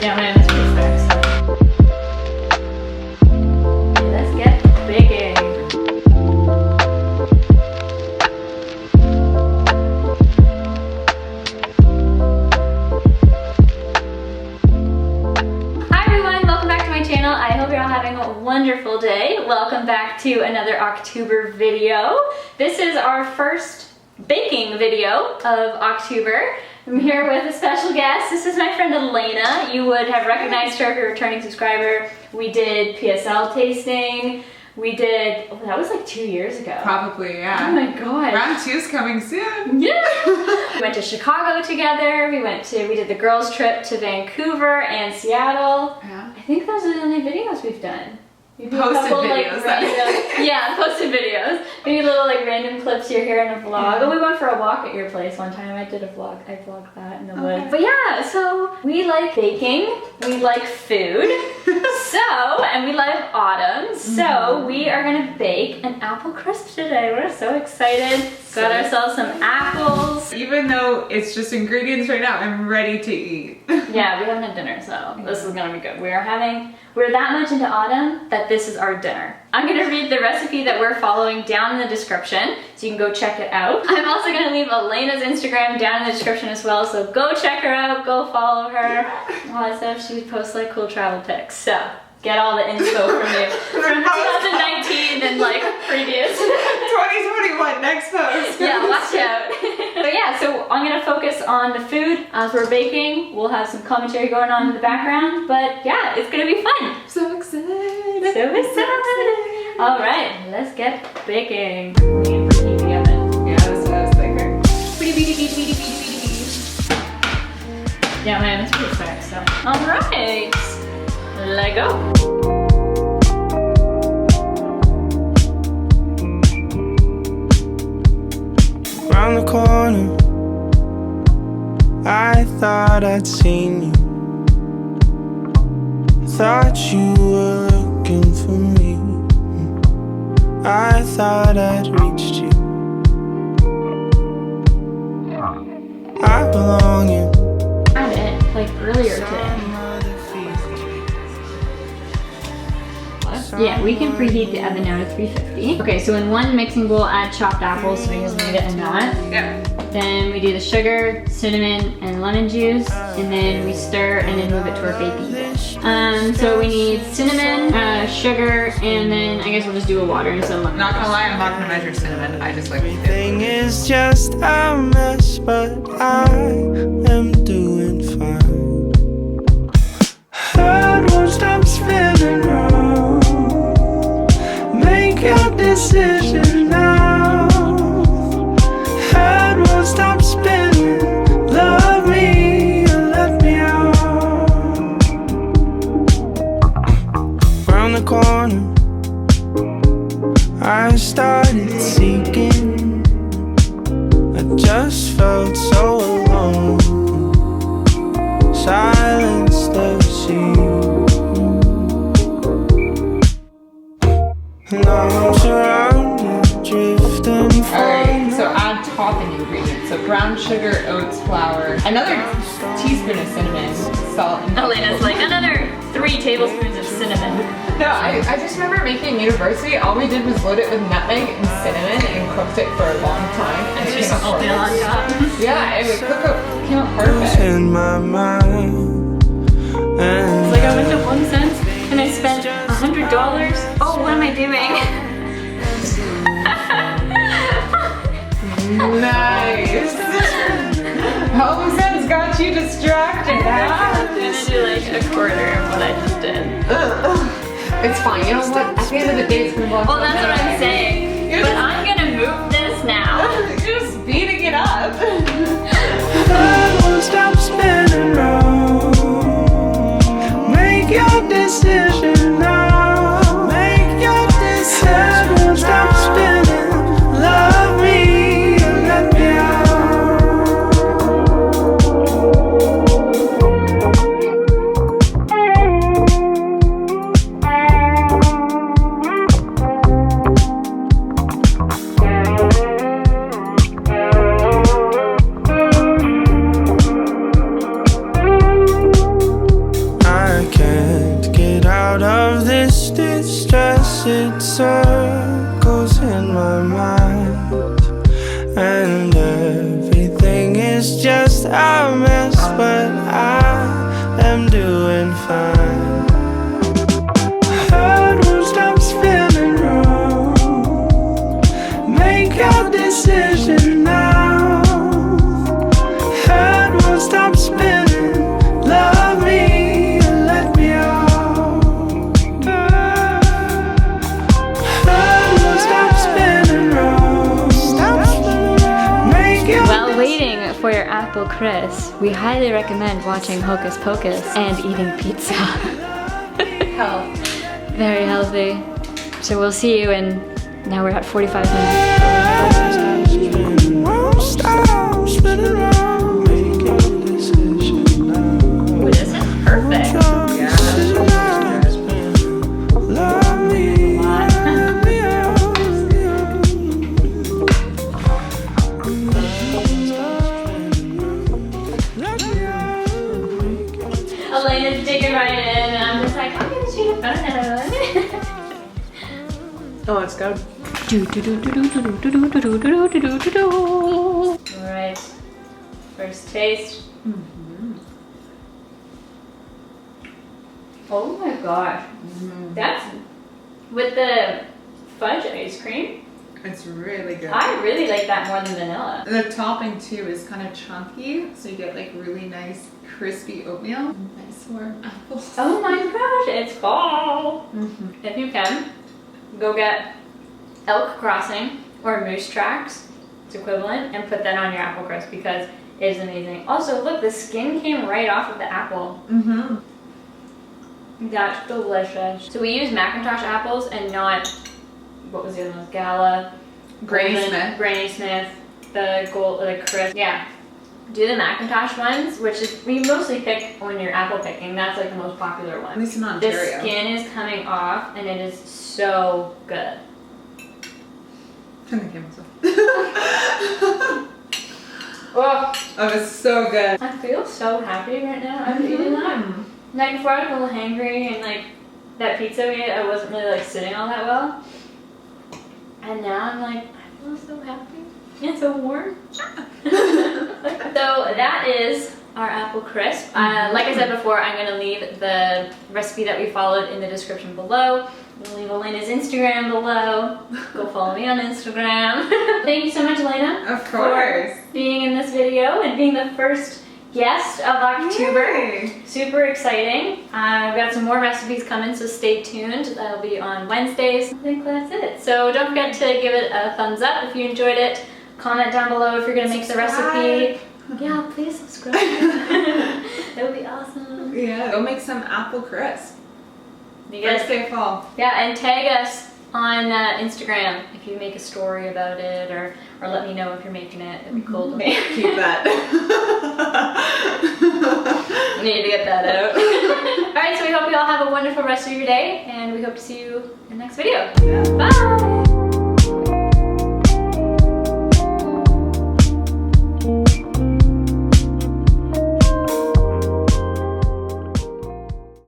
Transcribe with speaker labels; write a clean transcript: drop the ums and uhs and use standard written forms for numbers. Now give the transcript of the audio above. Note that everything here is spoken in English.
Speaker 1: Yeah, man, it's perfect. Okay, let's get baking. Hi everyone, welcome back to my channel. I hope you're all having a wonderful day. Welcome back to another October video. This is our first baking video of October. I'm here with a special guest. This is my friend Elena. You would have recognized her if you're a returning subscriber. We did PSL tasting. We did, oh, that was like 2 years ago.
Speaker 2: Probably, yeah.
Speaker 1: Oh my god.
Speaker 2: Round 2's coming soon.
Speaker 1: Yeah. We went to Chicago together. We did the girls trip to Vancouver and Seattle.
Speaker 2: Yeah.
Speaker 1: I think those are the only videos we've done. Maybe
Speaker 2: Posted videos.
Speaker 1: Yeah, posted videos. Maybe little like random clips you're here in a vlog. Oh, we went for a walk at your place one time. I did a vlog. I vlogged that in the woods. But yeah, so we like baking. We like food. And we love autumn. So we are gonna bake an apple crisp today. We're so excited. Got ourselves some apples.
Speaker 2: Even though it's just ingredients right now, I'm ready to eat.
Speaker 1: Yeah, we haven't had dinner, so this is gonna be good. We're that much into autumn that this is our dinner. I'm gonna read the recipe that we're following down in the description, so you can go check it out. I'm also gonna leave Elena's Instagram down in the description as well, so go check her out, go follow her. All that stuff, she posts like cool travel pics, so get all the info from you. From 2019 and like previous.
Speaker 2: 2021, next post.
Speaker 1: Yeah, watch out. But yeah, so I'm gonna focus on the food as we're baking. We'll have some commentary going on in the background, but yeah, it's gonna be fun.
Speaker 2: So excited.
Speaker 1: So excited. All right, let's get baking. We need to preheat the oven.
Speaker 2: Yeah, that's what I was thinking.
Speaker 1: Yeah, man, it's perfect. So, all right, let go.
Speaker 3: Around the corner, I thought I'd seen you. Thought you were looking for me. I thought I'd reached you. I belong in.
Speaker 1: I had it like earlier today. Yeah, we can preheat the oven now to 350. Okay, so in one mixing bowl, add chopped apples so we can leave it in that.
Speaker 2: Yeah.
Speaker 1: Then we do the sugar, cinnamon, and lemon juice, and then we stir and then move it to our baking dish. So we need cinnamon, sugar, and then I guess we'll just do a water and some lemon.
Speaker 2: Not gonna lie, I'm not gonna measure cinnamon. I just like to
Speaker 3: Everything is just a mess, but I am doing fine. Head won't stop spinning round. Make your decision now. Head won't stop spinning. Love me or let me out. Round the corner, I started seeking. I just felt so alone. Silence the sea. Now I'm surrounded, drifting from.
Speaker 2: Alright, so add topping ingredients. So brown sugar, oats, flour, another teaspoon of cinnamon, salt, and
Speaker 1: Elena's like, another 3 tablespoons of cinnamon.
Speaker 2: No, I just remember making university, all we did was load it with nutmeg and cinnamon and cooked it for a long time. And it
Speaker 1: Just
Speaker 2: came out
Speaker 1: oatmeal on
Speaker 2: perfect.
Speaker 1: top.
Speaker 2: Yeah, it would came out perfect.
Speaker 3: in my mind.
Speaker 1: It's like I went to HomeSense and I spent $100. Oh, what am I doing?
Speaker 2: Nice. HomeSense got you distracted, huh?
Speaker 1: I'm gonna do like a quarter of what I just did.
Speaker 2: It's fine. You know what? At the end of the day, it's gonna go.
Speaker 1: Well, that's what I'm saying. But I'm gonna move this now.
Speaker 2: You're just beating it up.
Speaker 3: I won't stop spinning round. Make your decision now. Make your decision. Won't stop spinning. Love me or let me out. just a mess, but I am doing fine. Heart won't stop spinning round. Make a decision now. Heart won't stop spinning. Love me and let me out. Heart won't stop spinning round. Make your
Speaker 1: While waiting for your apple crisp, we highly recommend watching Hocus Pocus and eating pizza.
Speaker 2: Health.
Speaker 1: Very healthy. So we'll see you in, now we're at 45 minutes.
Speaker 3: won't stop spinning round. Make a decision now.
Speaker 1: Ooh, this is perfect.
Speaker 3: Love me, let me out.
Speaker 1: Elena's digging right in, and I'm just like, I'm gonna shoot a photo.
Speaker 2: Oh, it's good.
Speaker 1: Alright, first taste. Oh my gosh. That's, with the fudge ice cream,
Speaker 2: It's really good.
Speaker 1: I really like that more than vanilla.
Speaker 2: The topping too is kind of chunky, so you get like really nice crispy oatmeal. Nice warm apples.
Speaker 1: Oh my gosh, it's fall. If you can, go get Elk Crossing or Moose Tracks, it's equivalent, and put that on your apple crisp because it is amazing. Also, look, the skin came right off of the apple. That's delicious. So we use Macintosh apples and not, what was the other one? Gala,
Speaker 2: Granny
Speaker 1: Golden-
Speaker 2: Smith.
Speaker 1: Granny Smith, the gold, the crisp. Yeah. Do the Macintosh ones, which is, we mostly pick when you're apple picking. That's like the most popular
Speaker 2: At
Speaker 1: one.
Speaker 2: least in
Speaker 1: The
Speaker 2: Ontario.
Speaker 1: skin is coming off and it is so good.
Speaker 2: Turn the camera off.
Speaker 1: Oh,
Speaker 2: Oh, it's so good.
Speaker 1: I feel so happy right now after eating that. Like before I was a little hangry and like that pizza we ate, I wasn't really like sitting all that well. And now I'm like, I feel so happy. It's so warm. So that is our apple crisp. Like I said before, I'm going to leave the recipe that we followed in the description below. We'll leave Elena's Instagram below. Go follow me on Instagram. Thank you so much, Elena.
Speaker 2: Of course.
Speaker 1: For being in this video and being the first guest of October.
Speaker 2: Yay.
Speaker 1: Super exciting. I've got some more recipes coming, so stay tuned. That'll be on Wednesdays. I think that's it. So don't forget to give it a thumbs up if you enjoyed it. Comment down below if you're gonna make the recipe. Yeah, please subscribe. That would be awesome.
Speaker 2: Yeah, go make some apple crisp.
Speaker 1: You guys,
Speaker 2: First day of fall.
Speaker 1: yeah, and tag us on Instagram if you make a story about it, or let me know if you're making it. It'd be cool to me.
Speaker 2: Keep that.
Speaker 1: I need to get that out. Alright, so we hope you all have a wonderful rest of your day, and we hope to see you in the next video.
Speaker 2: Yeah.
Speaker 1: Bye!